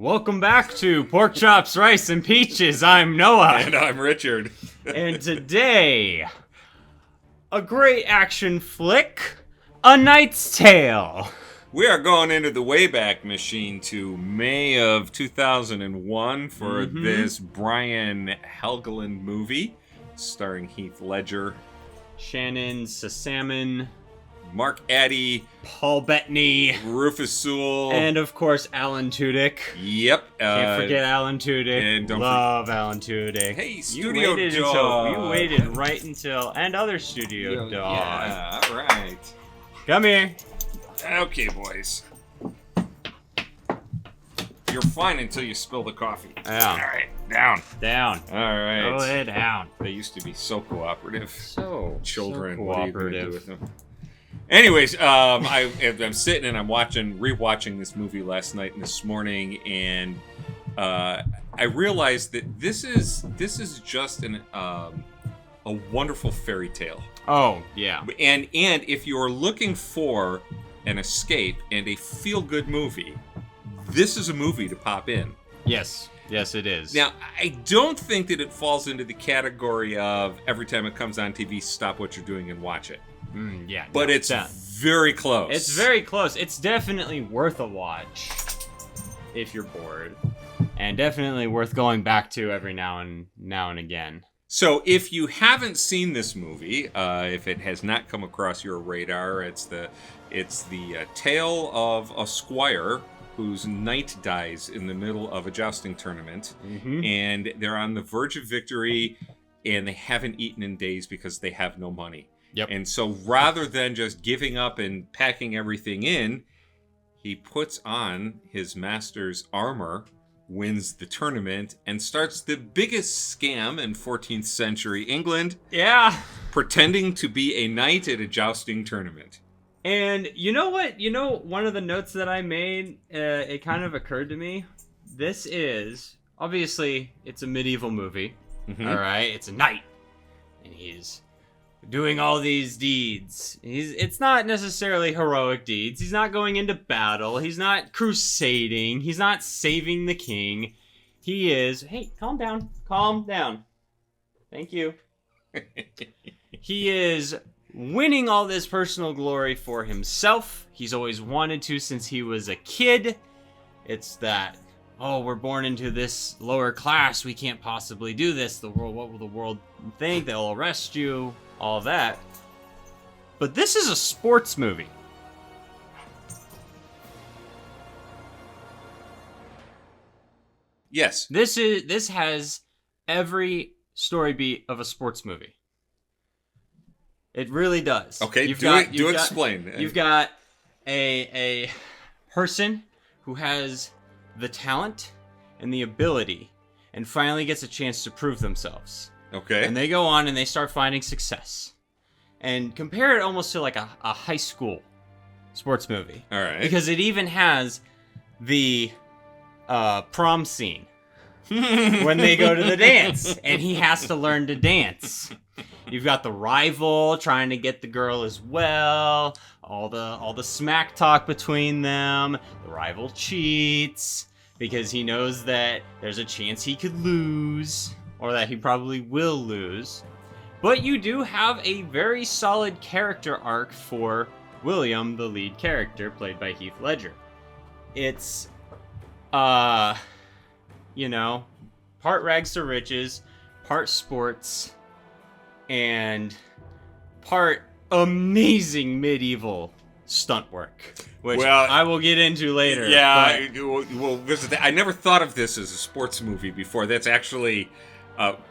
Welcome back to Pork Chops, Rice, and Peaches. I'm Noah. And I'm Richard. And today, a great action flick, A Knight's Tale. We are going into the Wayback Machine to May of 2001 for this Brian Helgeland movie starring Heath Ledger, Shannon Sassaman, Mark Addy, Paul Bettany, Rufus Sewell, and of course Alan Tudyk. Yep. Can't forget Alan Tudyk. And don't Love Alan Tudyk. Hey, you Studio Dog. You waited right until... And other Studio Dog. Yeah, all right. Come here. Okay, boys. You're fine until you spill the coffee. Yeah. All right, down. Down. All right. Go ahead, down. They used to be so cooperative. So Children, cooperative. what are you going to do with them? Anyways, I'm sitting and I'm rewatching this movie last night and this morning, and I realized that this is just a wonderful fairy tale. Oh, yeah. And if you're looking for an escape and a feel-good movie, this is a movie to pop in. Yes. Yes, it is. Now, I don't think that it falls into the category of every time it comes on TV, stop what you're doing and watch it. Yeah. But it's very close. It's very close. It's definitely worth a watch if you're bored. And definitely worth going back to every now and again. So if you haven't seen this movie, if it has not come across your radar, it's the tale of a squire whose knight dies in the middle of a jousting tournament, and they're on the verge of victory, and they haven't eaten in days because they have no money. Yep. And so rather than just giving up and packing everything in, he puts on his master's armor, wins the tournament, and starts the biggest scam in 14th century England. Yeah. Pretending to be a knight at a jousting tournament. And you know what? You know, one of the notes that I made, it kind of occurred to me. This is, obviously, it's a medieval movie. All right? It's a knight. And he's doing all these deeds. It's not necessarily heroic deeds. He's not going into battle. He's not crusading. He's not saving the king. He is... Hey, calm down. Calm down. Thank you. He is winning all this personal glory for himself. He's always wanted to since he was a kid. It's that, oh, we're born into this lower class. We can't possibly do this. The world, what will the world think? They'll arrest you. All that. But this is a sports movie. Yes. This has every story beat of a sports movie. It really does. Okay, explain. You've got a person who has the talent and the ability and finally gets a chance to prove themselves. Okay. And they go on and they start finding success. And compare it almost to like a high school sports movie. All right. Because it even has the prom scene when they go to the dance. And he has to learn to dance. You've got the rival trying to get the girl as well. All the smack talk between them. The rival cheats because he knows that there's a chance he could lose. Or that he probably will lose. But you do have a very solid character arc for William, the lead character, played by Heath Ledger. It's, part rags to riches, part sports, and part amazing medieval stunt work. Which I will get into later. Yeah, we'll visit that. I never thought of this as a sports movie before. That's actually...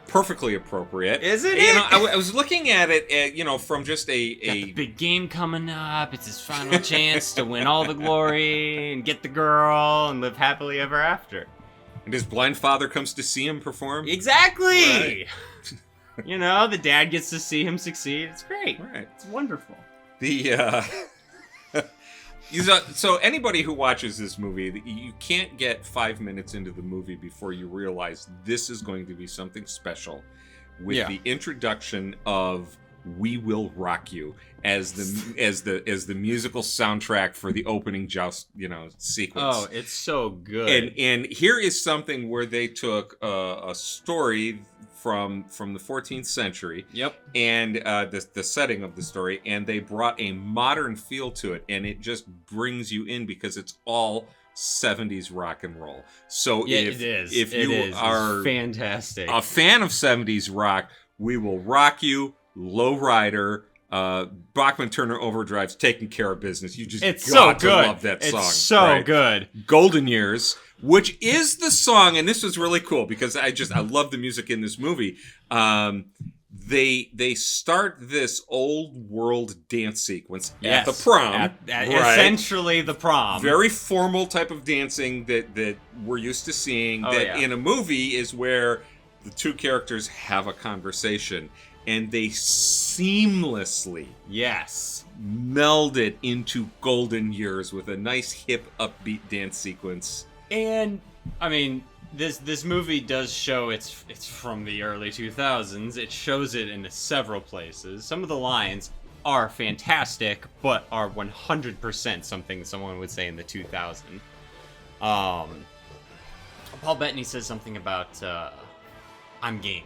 perfectly appropriate. Isn't it? You know, I was looking at it, from just Got the big game coming up. It's his final chance to win all the glory and get the girl and live happily ever after. And his blind father comes to see him perform. Exactly. Right. The dad gets to see him succeed. It's great. Right. It's wonderful. So anybody who watches this movie, you can't get 5 minutes into the movie before you realize this is going to be something special with the introduction of "We Will Rock You" as the musical soundtrack for the opening joust, sequence. Oh, it's so good. And here is something where they took a story from the 14th century. Yep. And the setting of the story, and they brought a modern feel to it, and it just brings you in because it's all 70s rock and roll. So Yeah, if it's are fantastic, a fan of 70s rock, "We Will Rock You," Lowrider, Bachman Turner Overdrive's "Taking Care of Business." You just it's got so to good. love that song. It's so right? good. Golden Years, which is the song, and this was really cool because I love the music in this movie. They start this old world dance sequence at the prom. At right? Essentially the prom. Very formal type of dancing that we're used to seeing. In a movie is where the two characters have a conversation and they seamlessly meld it into Golden Years with a nice hip upbeat dance sequence. And I mean, this movie does show it's from the early 2000s. It shows it in several places. Some of the lines are fantastic, but are 100% something someone would say in the 2000s. Paul Bettany says something about "I'm game."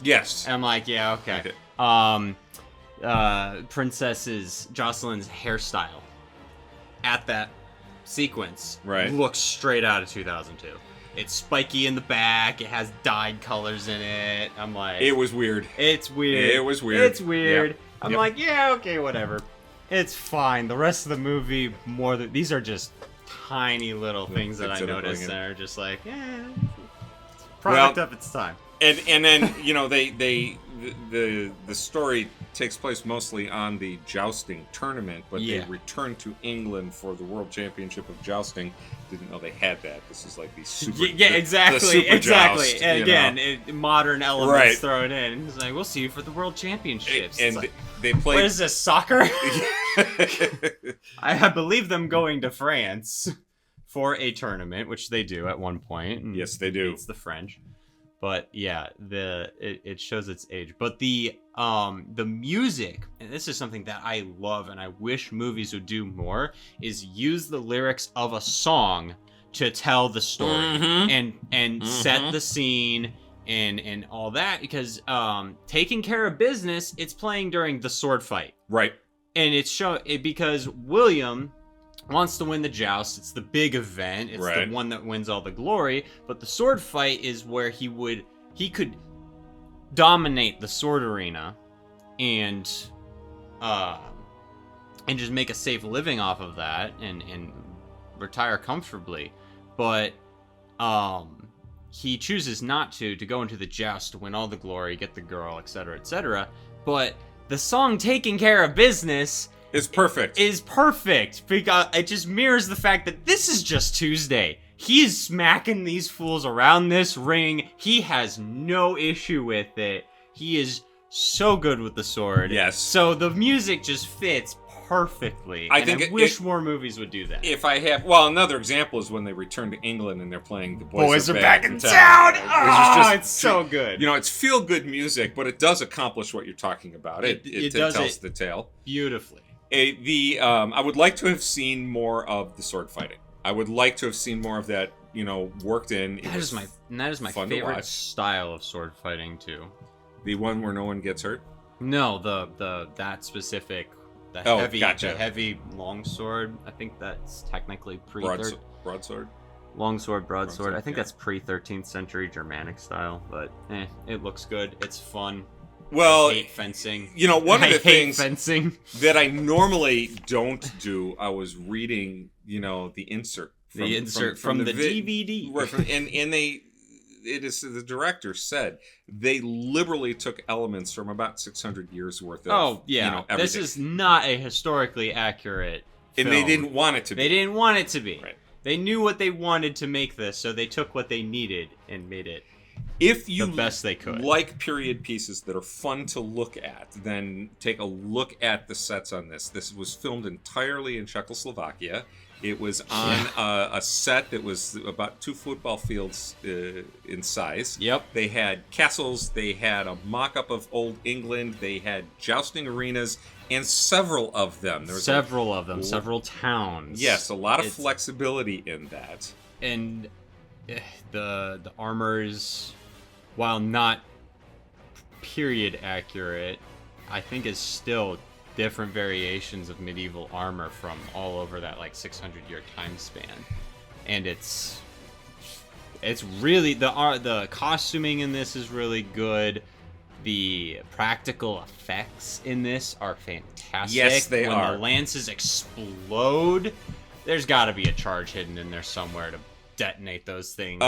Yes. And I'm like, yeah, okay. Princess's Jocelyn's hairstyle at that sequence looks straight out of 2002. It's spiky in the back. It has dyed colors in it. I'm like, it was weird. It's weird. It was weird. It's weird. Yep. I'm like, yeah, okay, whatever. It's fine. The rest of the movie, these are just tiny little things that I noticed that are just like, product of its time. And then the story takes place mostly on the jousting tournament, but they returned to England for the World Championship of Jousting. Didn't know they had that. This is like the super. Exactly. The super joust, and again, modern elements thrown in. It's like, we'll see you for the World Championships. And like, they played. What is this, soccer? I believe them going to France for a tournament, which they do at one point. Yes, they do. It's the French. But yeah, it shows its age. But the music, and this is something that I love and I wish movies would do more, is use the lyrics of a song to tell the story and set the scene and all that, because Taking Care of Business, it's playing during the sword fight. Right. And it's because William wants to win the joust. It's the big event. It's the one that wins all the glory. But the sword fight is where he could dominate the sword arena and just make a safe living off of that and retire comfortably. But he chooses not to go into the joust to win all the glory, get the girl, etc., etc. But the song "Taking Care of Business" is perfect because it just mirrors the fact that this is just Tuesday. He's smacking these fools around this ring. He has no issue with it. He is so good with the sword. Yes. So the music just fits perfectly. I wish more movies would do that. Another example is when they return to England and they're playing "The Boys Are Back in Town." It's so good. It's feel-good music, but it does accomplish what you're talking about. It tells the tale beautifully. I would like to have seen more of the sword fighting. I would like to have seen more of that, worked in. That is my favorite style of sword fighting too. The one where no one gets hurt? No, that specific, heavy longsword. I think that's technically broadsword. Longsword, broadsword. I think that's pre-13th century Germanic style, but it looks good. It's fun. Well, I hate fencing. One of the things fencing that I normally don't do, I was reading, the insert from the DVD. Right, the director said they liberally took elements from about 600 years worth of everything. This is not a historically accurate film. And they didn't want it to be. They didn't want it to be. Right. They knew what they wanted to make this, so they took what they needed and made it if you the best they could. Like period pieces that are fun to look at, then take a look at the sets on this. This was filmed entirely in Czechoslovakia. It was on a set that was about 2 football fields in size. Yep. They had castles. They had a mock-up of Old England. They had jousting arenas, and several of them. There was several towns. Yes, a lot of flexibility in that. And the armors, while not period accurate, I think is still different variations of medieval armor from all over that like 600-year time span. And it's really the costuming in this is really good. The practical effects in this are fantastic. Yes, they are. When the lances explode, there's got to be a charge hidden in there somewhere to detonate those things.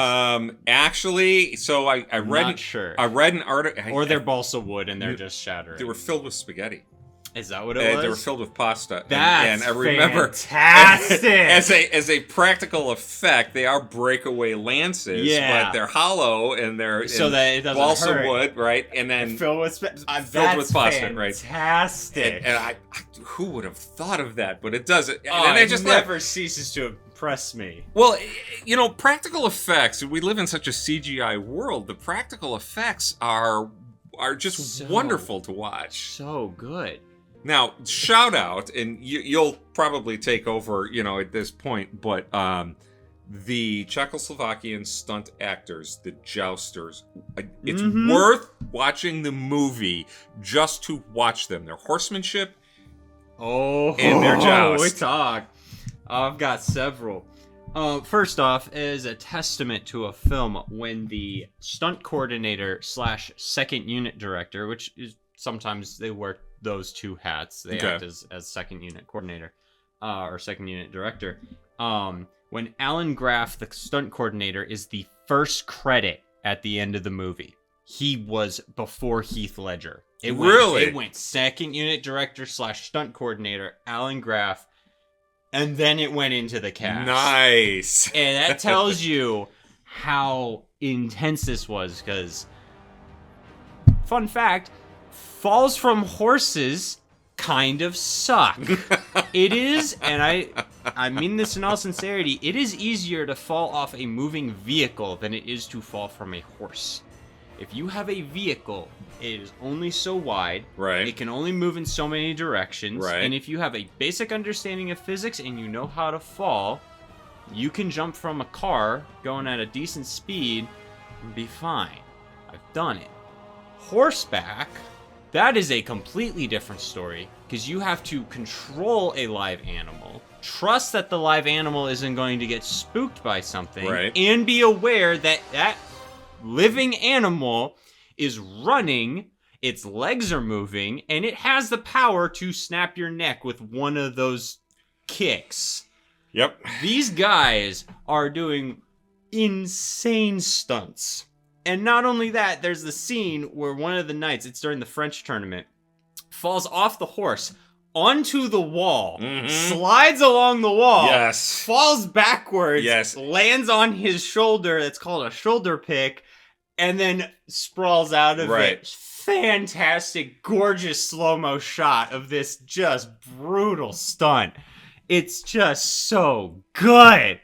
Actually, so I read. Not sure. I read an article. Or they're balsa wood and they're just shattering. They were filled with spaghetti. Is that what it was? They were filled with pasta. That's and I remember fantastic. as a practical effect, they are breakaway lances, but they're hollow and they're so that it doesn't balsa hurt. wood, right? And then filled with pasta, right? Fantastic. And I, who would have thought of that? But it does it. Oh, and it just never ceases to impress me. Well, you know, practical effects. We live in such a CGI world. The practical effects are just wonderful to watch. So good. Now, shout out, and you'll probably take over, you know, at this point, but the Czechoslovakian stunt actors, the jousters, it's worth watching the movie just to watch them. Their horsemanship and their joust. We talk. I've got several. First off, as a testament to a film, when the stunt coordinator / second unit director, which is sometimes they wear those two hats. They act as second unit coordinator or second unit director. When Alan Graff, the stunt coordinator, is the first credit at the end of the movie. He was before Heath Ledger. It went second unit director / stunt coordinator, Alan Graff, and then it went into the cast. Nice. And that tells you how intense this was, because, fun fact, falls from horses kind of suck. It is, and I mean this in all sincerity, it is easier to fall off a moving vehicle than it is to fall from a horse. If you have a vehicle, it is only so wide. Right. It can only move in so many directions. Right. And if you have a basic understanding of physics and you know how to fall, you can jump from a car going at a decent speed and be fine. I've done it. Horseback, that is a completely different story, because you have to control a live animal, trust that the live animal isn't going to get spooked by something, and be aware that that living animal is running, its legs are moving, and it has the power to snap your neck with one of those kicks. Yep. These guys are doing insane stunts. And not only that, there's the scene where one of the knights, it's during the French tournament, falls off the horse onto the wall, slides along the wall, falls backwards, lands on his shoulder, that's called a shoulder pick, and then sprawls out of it. Fantastic, gorgeous slow-mo shot of this just brutal stunt. It's just so good.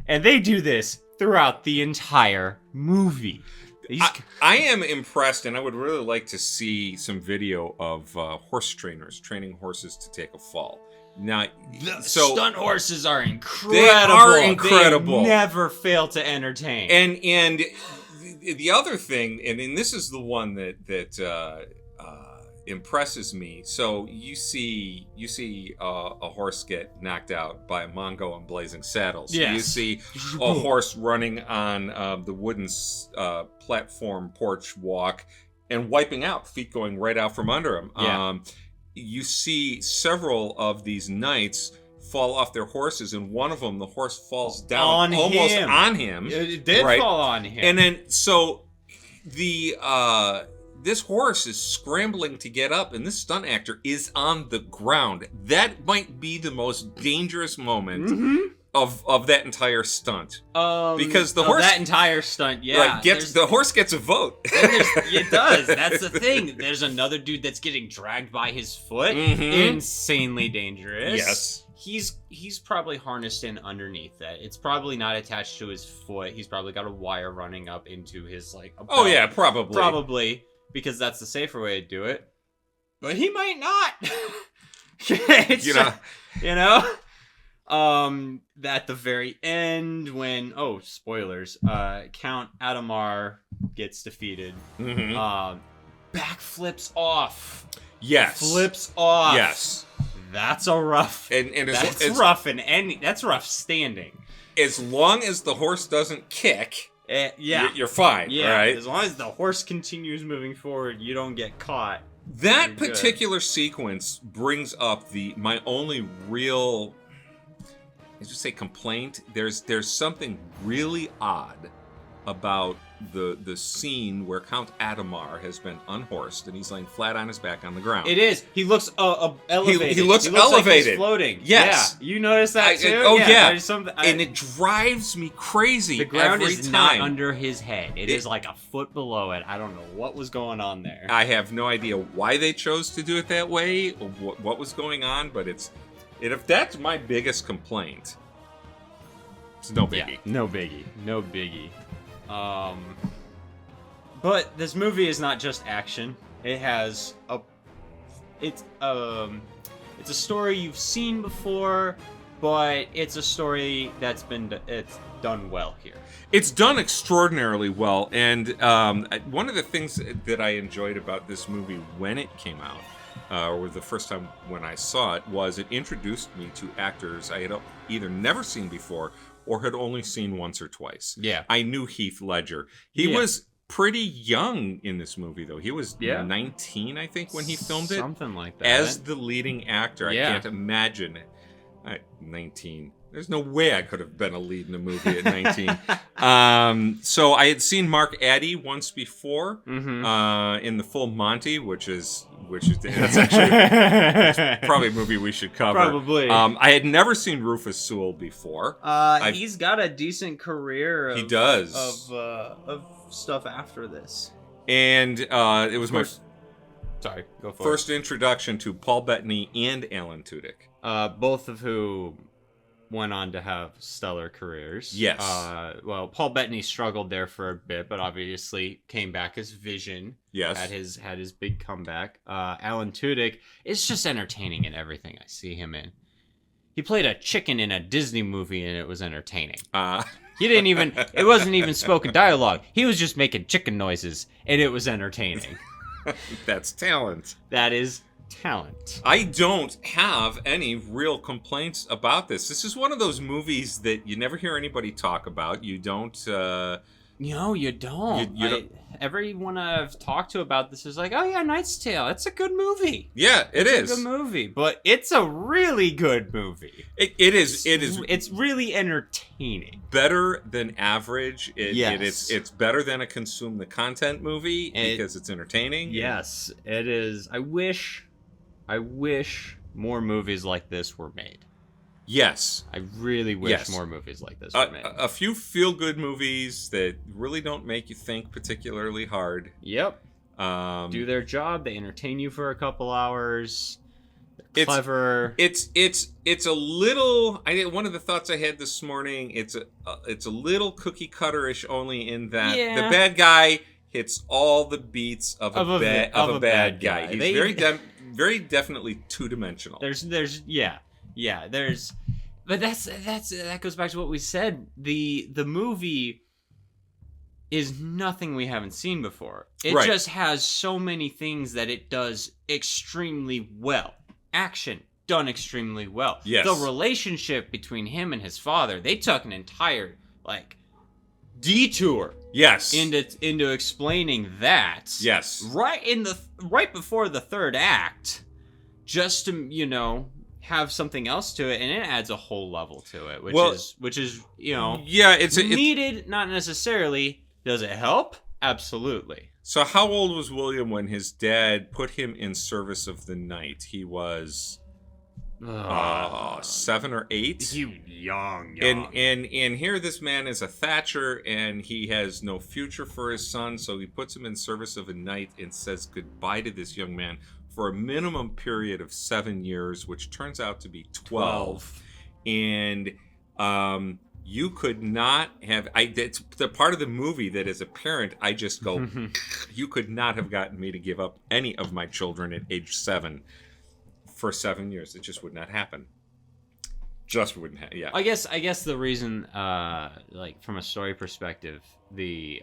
And they do this throughout the entire movie. I am impressed, and I would really like to see some video of horse trainers training horses to take a fall. Now, stunt horses are incredible. They are incredible. They never fail to entertain. And the other thing, and this is the one that impresses me. So you see a horse get knocked out by a Mongo on blazing saddles. You see a horse running on the wooden platform porch walk and wiping out, feet going right out from under him. You see several of these knights fall off their horses, and one of them, the horse falls down almost on him. It did fall on him. And then, so this horse is scrambling to get up, and this stunt actor is on the ground. That might be the most dangerous moment of that entire stunt. Because the horse, that entire stunt, yeah, the horse gets a vote. It does. That's the thing. There's another dude that's getting dragged by his foot. Insanely dangerous. Yes. He's probably harnessed in underneath that. It's probably not attached to his foot. He's probably got a wire running up into his like. Oh yeah, probably. Probably because that's the safer way to do it. But he might not. It's you know. At the very end, when spoilers, Count Adamar gets defeated. Backflips off. Yes. Flips off. Yes. That's a rough. That's rough that's rough standing. As long as the horse doesn't kick, yeah, you're fine. Yeah, right? As long as the horse continues moving forward, you don't get caught. That particular sequence brings up my only real, let's just say, complaint. There's something really odd about the scene where Count Adamar has been unhorsed and he's laying flat on his back on the ground. It is. He looks elevated. He looks elevated. Like he's floating. Yes. Yeah. You notice that too? Yeah. And it drives me crazy. The ground every is time. not under his head. It is like a foot below it. I don't know what was going on there. I have no idea why they chose to do it that way or what was going on, but if that's my biggest complaint, it's no biggie. Yeah, no biggie. But this movie is not just action. It has it's a story you've seen before, but it's a story it's done well here. It's done extraordinarily well, and one of the things that I enjoyed about this movie when it came out, or the first time when I saw it, was it introduced me to actors I had either never seen before or had only seen once or twice. Yeah. I knew Heath Ledger. He was pretty young in this movie, though. He was 19, I think, when he filmed it. Something like that. As the leading actor. Yeah. I can't imagine. 19. There's no way I could have been a lead in a movie at 19. So I had seen Mark Addy once before in The Full Monty, which is that's actually probably a movie we should cover. Probably. I had never seen Rufus Sewell before. He's got a decent career. He does of stuff after this. And it was my sorry, go for first introduction to Paul Bettany and Alan Tudyk. Both of who went on to have stellar careers. Yes. Well, Paul Bettany struggled there for a bit, but obviously came back as Vision. Yes. Had his big comeback. Alan Tudyk is just entertaining in everything I see him in. He played a chicken in a Disney movie, and it was entertaining. It wasn't even spoken dialogue. He was just making chicken noises, and it was entertaining. That's talent. That is talent. I don't have any real complaints about this. This is one of those movies that you never hear anybody talk about. You don't. No, you don't. Everyone I've talked to about this is like, oh yeah, Knight's Tale. It's a good movie. Yeah, it's a good movie, but it's a really good movie. It is. It's really entertaining. Better than average. Yes. It's better than a consume the content movie because it's entertaining. Yes, it is. I wish more movies like this were made. Yes. I really wish more movies like this were made. A few feel-good movies that really don't make you think particularly hard. Yep. Do their job. They entertain you for a couple hours. They're clever. It's a little. One of the thoughts I had this morning. It's a little cookie cutter-ish, only in that the bad guy hits all the beats of a bad guy. He's very definitely two-dimensional. But that goes back to what we said. The movie is nothing we haven't seen before. It just has so many things that it does extremely well. Action done extremely well. Yes. The relationship between him and his father, they took an entire detour. Yes. Into explaining that. Yes. Right before the third act, just to have something else to it, and it adds a whole level to it, which is it's needed, not necessarily. Does it help? Absolutely. So how old was William when his dad put him in service of the night? He was 7 or 8. He young. And here this man is a Thatcher, and he has no future for his son, so he puts him in service of a knight and says goodbye to this young man for a minimum period of 7 years, which turns out to be 12. And you could not have. It's the part of the movie that, as a parent, I just go, you could not have gotten me to give up any of my children at age 7 for 7 years. It just would not happen. Just wouldn't happen. Yeah. I guess the reason, like from a story perspective, it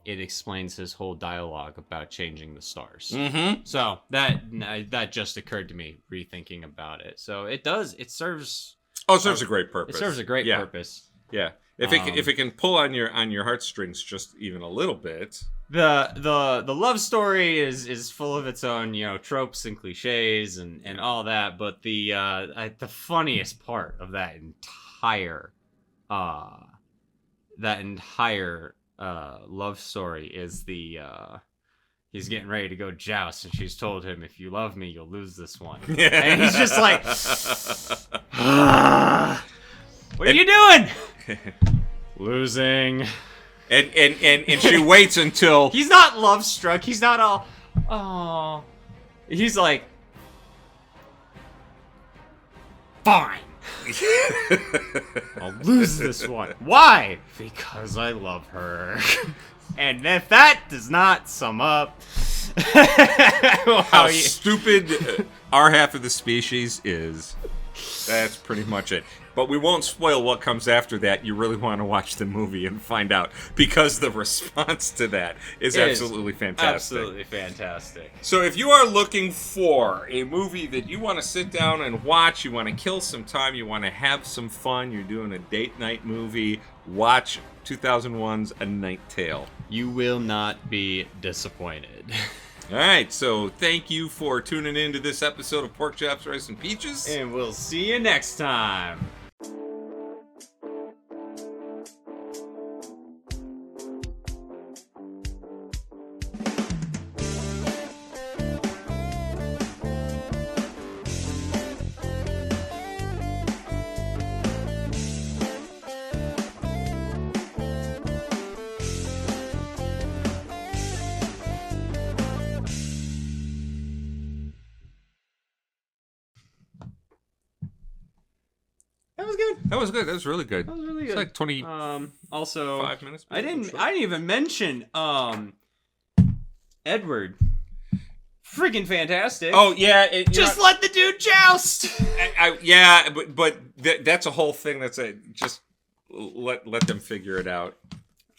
explains his whole dialogue about changing the stars. Mm-hmm. So that just occurred to me rethinking about it. So it serves. Oh, it serves a great purpose. It serves a great purpose. Yeah. If it can pull on your heartstrings just even a little bit. The love story is full of its own, tropes and cliches and all that, but the funniest part of that entire love story is he's getting ready to go joust, and she's told him, if you love me, you'll lose this one. And he's just like, what are you doing? Losing. And she waits until... He's not love struck. He's not all, oh. He's like, fine. I'll lose this one. Why? Because I love her. And if that does not sum up how stupid our half of the species is, that's pretty much it. But we won't spoil what comes after that. You really want to watch the movie and find out, because the response to that is absolutely fantastic. Absolutely fantastic. So if you are looking for a movie that you want to sit down and watch, you want to kill some time, you want to have some fun, you're doing a date night movie, watch 2001's A Night Tale. You will not be disappointed. All right, so thank you for tuning in to this episode of Pork Chops, Rice, and Peaches. And we'll see you next time. That was good. That was really good. That was really good. It's like 20. Also, 5 minutes. I didn't even mention Edward. Freaking fantastic. Oh yeah, just let the dude joust. Yeah, but that's a whole thing. Just let them figure it out.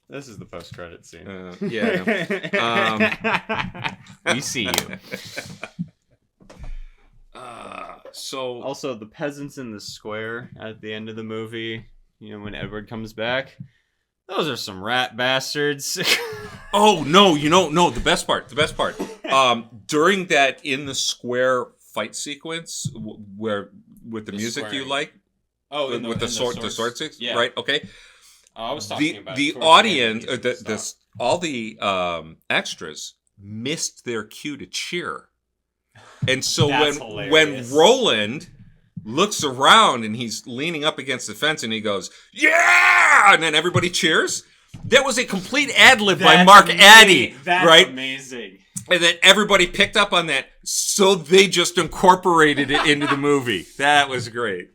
This is the post-credit scene. Yeah. We see you. So also the peasants in the square at the end of the movie, when Edward comes back, those are some rat bastards. Oh no, the best part. During that in the square fight sequence where with the music squaring. You like, with the sword six, yeah. Right? Okay. I was talking about the audience, all the extras missed their cue to cheer. And so when Roland looks around and he's leaning up against the fence and he goes, yeah! And then everybody cheers. That was a complete ad-lib by Mark Addy. That's right? Amazing. And then everybody picked up on that, so they just incorporated it into the movie. That was great.